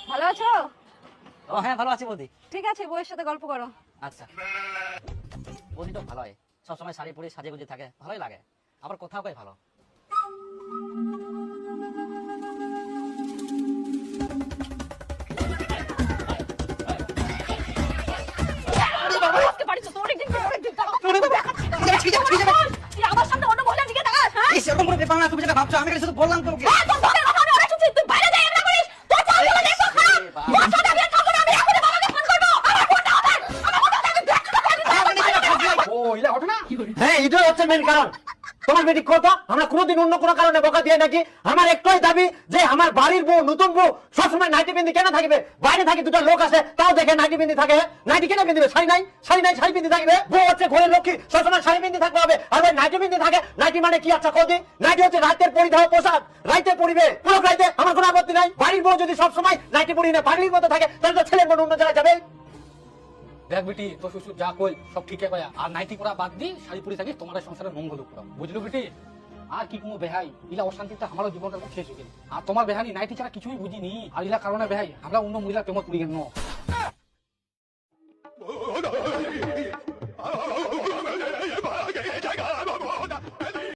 ভালো আছো? ও হ্যাঁ ভালো আছি বৌদি। ঠিক আছে, বউয়ের সাথে গল্প করো। আচ্ছা। বৌদি তো ভালোই, সবসময় শাড়ি পরে সাজে গুজে থাকে, ভালোই লাগে, আবার কথাও কয় ভালো। আজকে বাড়িতে তো অনেকদিন পর অনেকদিন তাকাও। তুই আমার সামনে অন্য মহিলার দিকে তাকাস, হ্যাঁ? এরকম করে ব্যাপার না, তুমি যেটা ভাবছো আমি শুধু বললাম তো। হ্যাঁ, তোর বাবার কথা আমি অনেক শুনছি। তুই বাইরে যাই এমন করিস। তোর চালগুলো দেখো, হ্যাঁ? তোর সাথে আমি আর থাকবো না। আমি এখনই বাবাকে ফোন করবো। আমার ফোনটা ওঠে। আমার ফোনটা ওঠে। আমি দেখতে পাচ্ছি। ও ইলা ঘটনা হ্যাঁ, এটাই হচ্ছে মেন কারণ। তোমার বেটি কত আমরা কোনোদিন অন্য কোনো কারণে বকা দিয়ে নাকি? আমার একটাই দাবি যে আমার বাড়ির বউ, নতুন বউ সবসময় নাইটি পিন্দি কেন থাকবে? বাইরে থাকি দুটো লোক আসে, তাও দেখে নাইটি পিন্দি থাকে। নাইটি কেন পিন্দিবে? শাড়ি নাই, শাড়ি নাই, শাড়ি পিন্দি থাকবে। বউ হচ্ছে ঘরের লক্ষ্মী, সবসময় শাড়ি পিন্দি থাকতে হবে। আর ওই নাইটি পিন্দি থাকে। নাইটি মানে কি? আচ্ছা কদি নাইটি হচ্ছে রাতের পরিধান পোশাক, রাইতে পরিবে, পুরো রাইতে। আমার কোনো আপত্তি নাই। বাড়ির বউ যদি সবসময় নাইটি পরি না পাগলির মতো থাকে, তাহলে তো ছেলের মন অন্য জায়গায় যাবে। দেখ বেটি, তোর শ্বশুর যা কই সব ঠিকই কয়া, আর নাইটি পরা বাদ দি শাড়ি পরে থাকি, তোমার সংসারের মঙ্গল করা, বুঝলো বেটি? আর কি কোনো বেহাই ইলা অশান্তিতে আমারও জীবনটা শেষ হয়ে গেল। আর তোমার বেহানি নাইটি ছাড়া কিছুই বুঝিনি, আর ইলা কারণে বেহাই আমরা অন্য মহিলা প্রেমত পড়ি গেল।